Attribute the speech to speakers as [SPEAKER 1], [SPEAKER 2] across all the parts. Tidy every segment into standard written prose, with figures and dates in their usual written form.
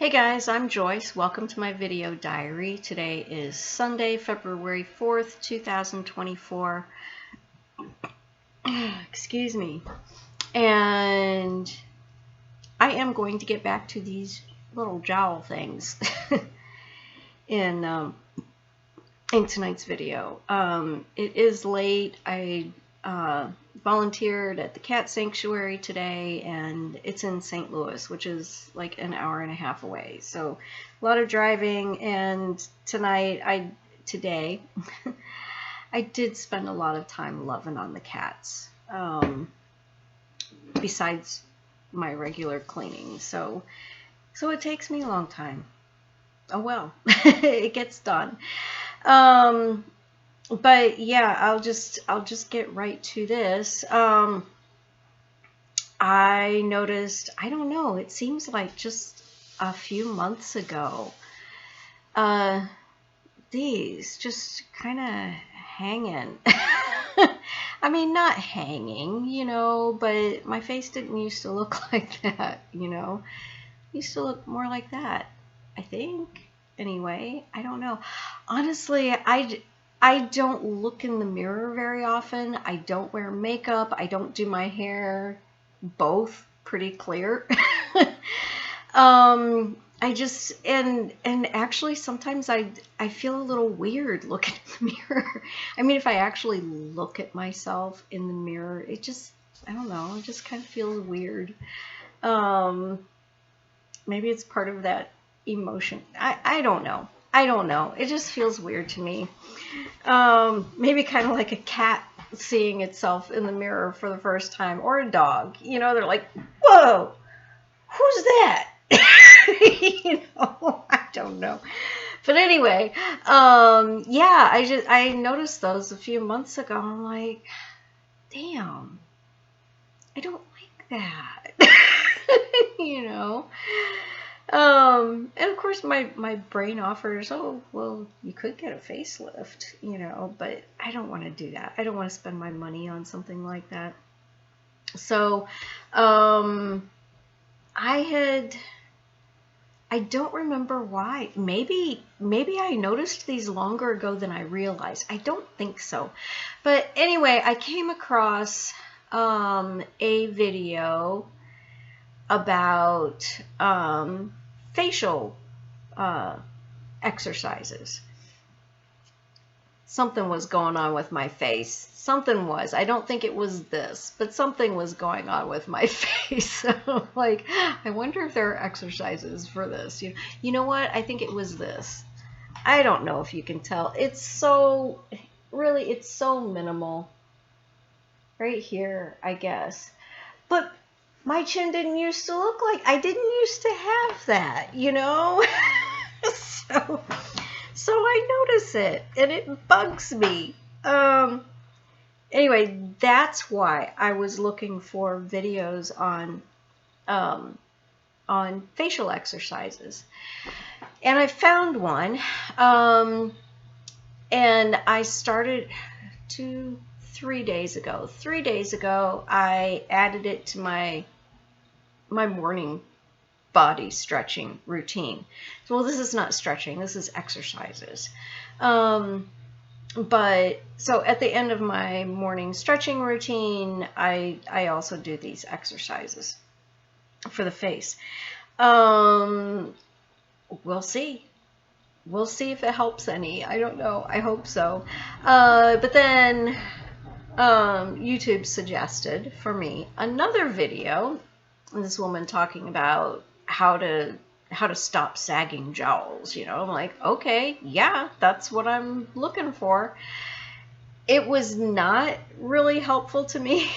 [SPEAKER 1] Hey guys, I'm Joyce. Welcome to my video diary. Today is Sunday, February 4th, 2024. Excuse me. And I am going to get back to these little jowl things in tonight's video. It is late. I volunteered at the cat sanctuary today, and it's in St. Louis, which is like an hour and a half away. So a lot of driving, and today I did spend a lot of time loving on the cats, besides my regular cleaning. So it takes me a long time. Oh well, it gets done. But yeah, I'll just get right to this. I noticed, I don't know, it seems like just a few months ago, these just kind of hanging. I mean, not hanging, but my face didn't used to look like that, It used to look more like that, I think. Anyway, I don't know. Honestly, I don't look in the mirror very often. I don't wear makeup. I don't do my hair. Both pretty clear. I just, and actually sometimes I feel a little weird looking in the mirror. I mean, if I actually look at myself in the mirror, it just, I don't know, it just kind of feels weird. Maybe it's part of that emotion. I don't know. I don't know. It just feels weird to me. Maybe kind of like a cat seeing itself in the mirror for the first time, or a dog. They're like, whoa, who's that? I don't know. But anyway, yeah, I noticed those a few months ago. I'm like, damn, I don't like that. And of course my brain offers, oh, well, you could get a facelift, but I don't want to do that. I don't want to spend my money on something like that. So, I don't remember why. Maybe I noticed these longer ago than I realized. I don't think so. But anyway, I came across, a video about, facial exercises. Something was going on with my face. Something was. I don't think it was this, but something was going on with my face. Like, I wonder if there are exercises for this. You know what? I think it was this. I don't know if you can tell. It's so minimal. Right here, I guess. But my chin didn't used to look like, I didn't used to have that, So I notice it, and it bugs me. Anyway, that's why I was looking for videos on facial exercises. And I found one, and I started 3 days ago. 3 days ago, I added it to my morning body stretching routine. Well, this is not stretching, this is exercises. But so at the end of my morning stretching routine, I also do these exercises for the face. We'll see. We'll see if it helps any. I don't know. I hope so. But then YouTube suggested for me another video. This woman talking about how to stop sagging jowls. I'm like, okay, yeah, that's what I'm looking for. It was not really helpful to me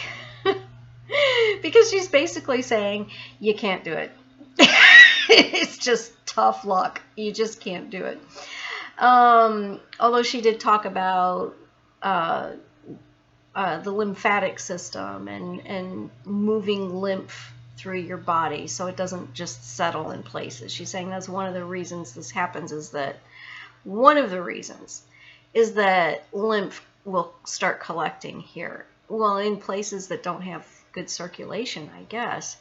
[SPEAKER 1] because she's basically saying you can't do it. It's just tough luck. You just can't do it. Although she did talk about the lymphatic system and moving lymph through your body so it doesn't just settle in places. She's saying that's one of the reasons this happens, is that lymph will start collecting here. Well, in places that don't have good circulation, I guess.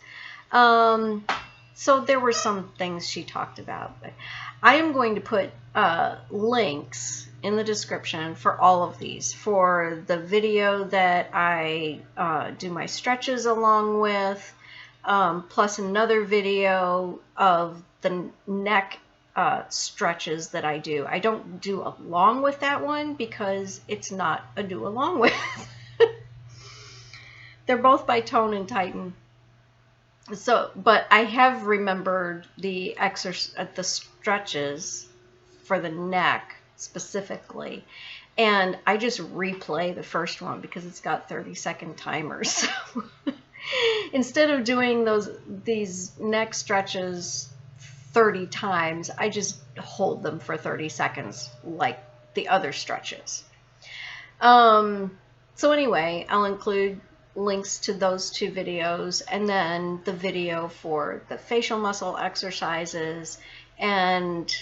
[SPEAKER 1] So there were some things she talked about. But I am going to put links in the description for all of these, for the video that I do my stretches along with, plus another video of the neck stretches that I do. I don't do along with that one because it's not a do along with. They're both by Tone and Titan. So, but I have remembered the stretches for the neck specifically, and I just replay the first one because it's got 30-second timers. So instead of doing these neck stretches 30 times, I just hold them for 30 seconds like the other stretches. So anyway, I'll include links to those two videos, and then the video for the facial muscle exercises. And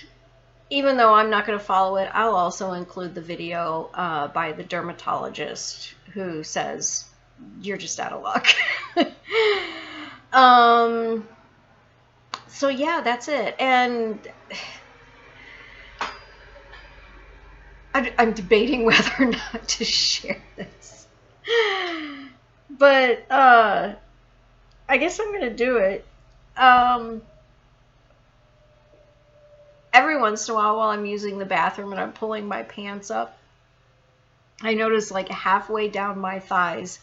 [SPEAKER 1] even though I'm not going to follow it, I'll also include the video by the dermatologist who says you're just out of luck. So yeah, that's it. And I'm debating whether or not to share this. But I guess I'm going to do it. Every once in a while I'm using the bathroom and I'm pulling my pants up, I notice like halfway down my thighs,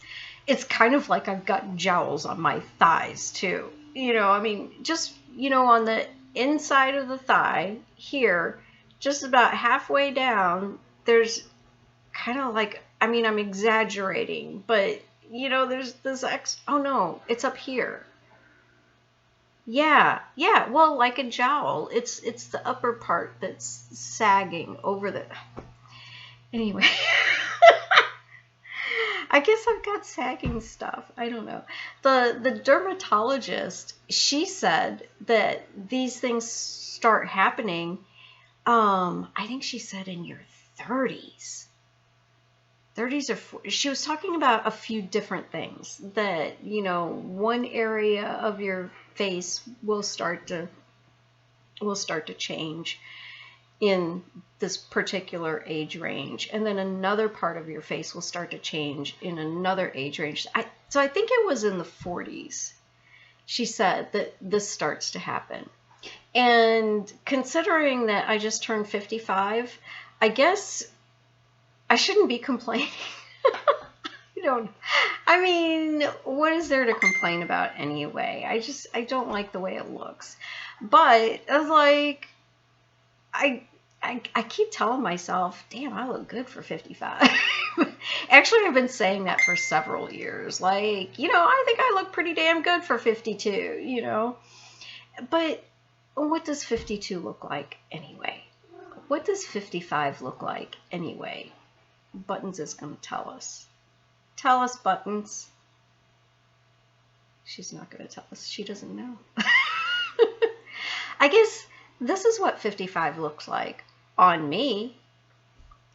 [SPEAKER 1] it's kind of like I've got jowls on my thighs too. You know, I mean, just, you know, on the inside of the thigh here, just about halfway down, there's kind of like, I mean, I'm exaggerating, but you know, there's this oh no, it's up here. Yeah, well, like a jowl. It's the upper part that's sagging over the... Anyway. I guess I've got sagging stuff. I don't know. The dermatologist, she said that these things start happening, I think she said in your 30s. 30s or 40s. She was talking about a few different things that, you know, one area of your face will start to change in this particular age range, and then another part of your face will start to change in another age range. So I think it was in the 40s she said that this starts to happen. And considering that I just turned 55, I guess I shouldn't be complaining. I mean, what is there to complain about anyway? I don't like the way it looks. But I was like, I keep telling myself, damn, I look good for 55. Actually, I've been saying that for several years. Like, you know, I think I look pretty damn good for 52, you know. But what does 52 look like anyway? What does 55 look like anyway? Buttons is going to tell us. Tell us, Buttons. She's not going to tell us. She doesn't know. I guess this is what 55 looks like on me.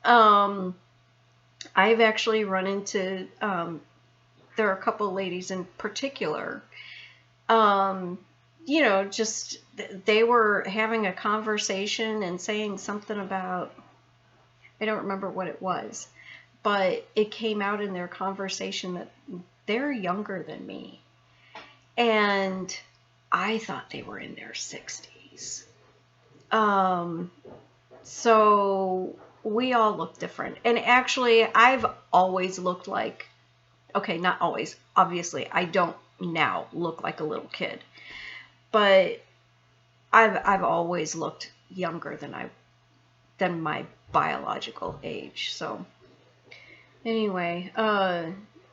[SPEAKER 1] I've actually run into, there are a couple ladies in particular, you know, just they were having a conversation and saying something about, I don't remember what it was, but it came out in their conversation that they're younger than me. And I thought they were in their 60s. So we all look different. And actually, I've always looked like, okay, not always, obviously, I don't now look like a little kid. But I've always looked younger than my biological age. So anyway,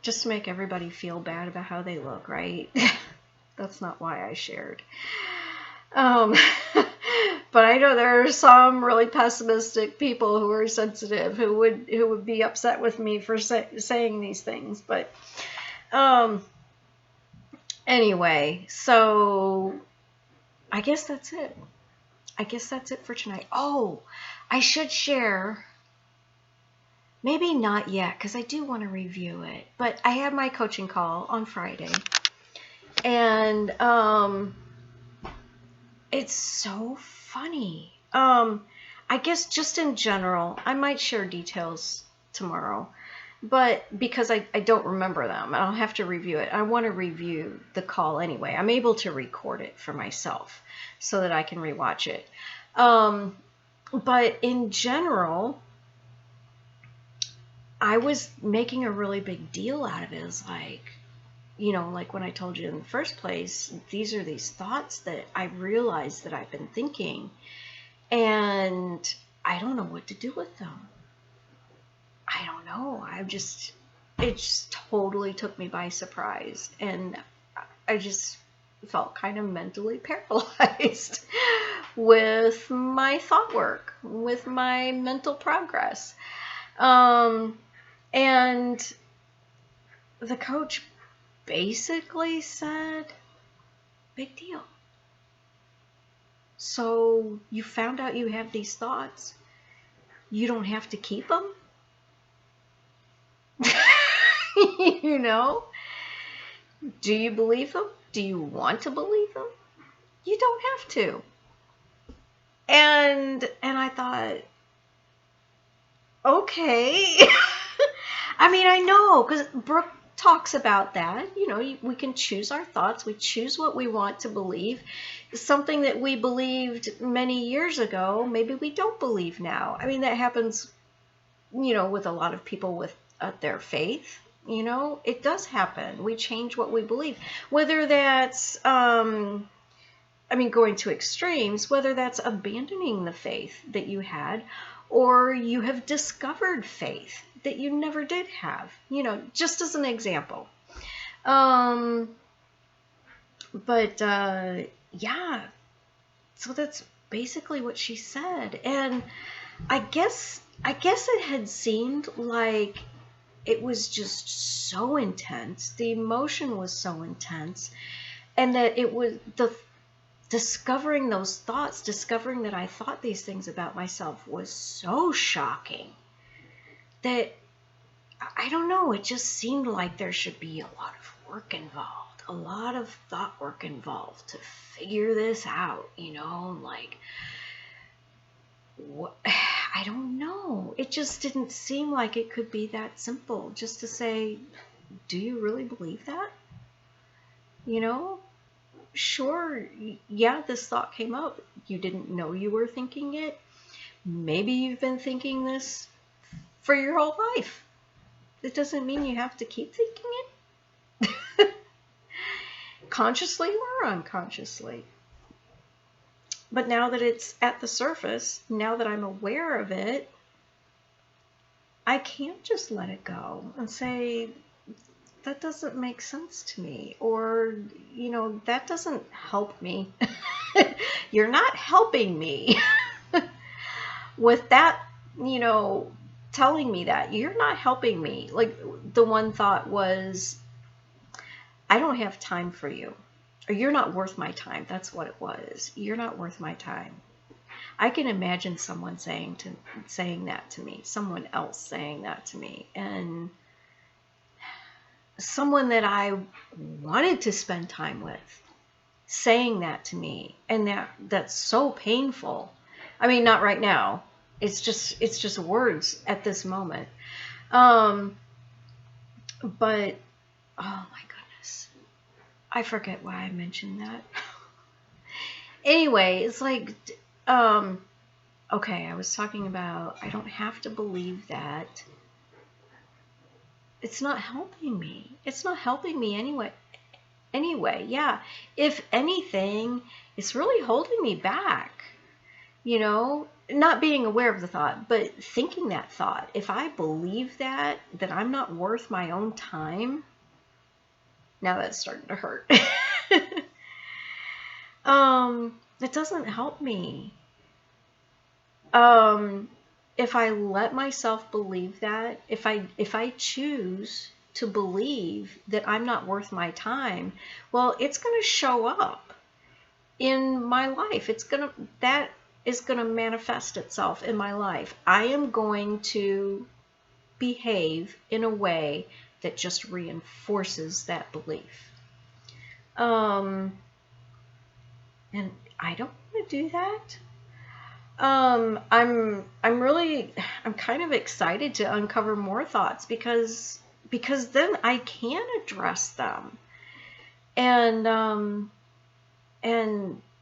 [SPEAKER 1] just to make everybody feel bad about how they look, right? That's not why I shared. But I know there are some really pessimistic people who are sensitive who would be upset with me for saying these things. But anyway, so I guess that's it. I guess that's it for tonight. Oh, I should share. Maybe not yet, because I do want to review it. But I have my coaching call on Friday. And It's so funny. I guess just in general, I might share details tomorrow, but because I don't remember them, I'll have to review it. I want to review the call anyway. I'm able to record it for myself so that I can rewatch it. But in general, I was making a really big deal out of it. It's like, like when I told you in the first place, these are these thoughts that I realized that I've been thinking, and I don't know what to do with them. I don't know. It just totally took me by surprise, and I just felt kind of mentally paralyzed with my thought work, with my mental progress. And the coach basically said, big deal. So you found out you have these thoughts. You don't have to keep them. Do you believe them? Do you want to believe them? You don't have to. And I thought, okay. I mean, I know, because Brooke talks about that. We can choose our thoughts. We choose what we want to believe. Something that we believed many years ago, maybe we don't believe now. I mean, that happens, with a lot of people with their faith. It does happen. We change what we believe. Whether that's, going to extremes, whether that's abandoning the faith that you had, or you have discovered faith that you never did have, just as an example. Yeah, so that's basically what she said. And I guess it had seemed like it was just so intense. The emotion was so intense, and that it was discovering those thoughts, discovering that I thought these things about myself was so shocking that, I don't know, it just seemed like there should be a lot of work involved, a lot of thought work involved to figure this out, like, what, I don't know. It just didn't seem like it could be that simple just to say, do you really believe that? Sure, yeah, this thought came up. You didn't know you were thinking it. Maybe you've been thinking this for your whole life. It doesn't mean you have to keep thinking it. Consciously or unconsciously. But now that it's at the surface, now that I'm aware of it, I can't just let it go and say, that doesn't make sense to me, or, that doesn't help me. You're not helping me with that, telling me that. You're not helping me. Like, the one thought was, I don't have time for you, or you're not worth my time. That's what it was. You're not worth my time. I can imagine someone saying that to me, someone else saying that to me, and someone that I wanted to spend time with saying that to me, and that's so painful. I mean, not right now. It's just words at this moment. But oh my goodness, I forget why I mentioned that. Anyway, it's like, okay, I was talking about, I don't have to believe that. It's not helping me. It's not helping me anyway. Yeah. If anything, it's really holding me back. Not being aware of the thought, but thinking that thought. If I believe that I'm not worth my own time, now that's starting to hurt. It doesn't help me. If I let myself believe that, if I choose to believe that I'm not worth my time, well, it's going to show up in my life. That is going to manifest itself in my life. I am going to behave in a way that just reinforces that belief. And I don't want to do that. I'm kind of excited to uncover more thoughts because then I can address them and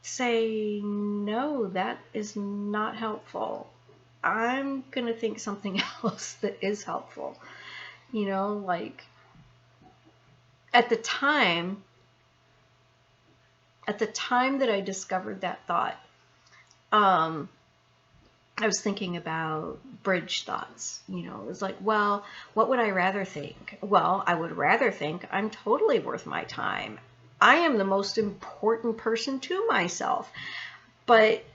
[SPEAKER 1] say, no, that is not helpful. I'm gonna think something else that is helpful. You know, like at the time that I discovered that thought, I was thinking about bridge thoughts. You know, it was like, well, what would I rather think? Well, I would rather think I'm totally worth my time. I am the most important person to myself. But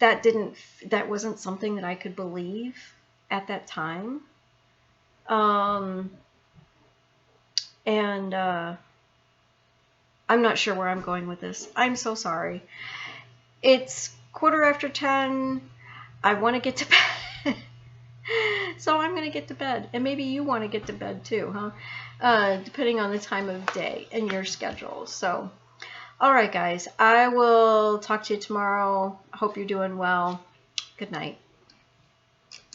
[SPEAKER 1] that wasn't something that I could believe at that time. And I'm not sure where I'm going with this. I'm so sorry. It's 10:15. I want to get to bed. So I'm going to get to bed. And maybe you want to get to bed too, huh? Depending on the time of day and your schedule. So, all right, guys. I will talk to you tomorrow. I hope you're doing well. Good night.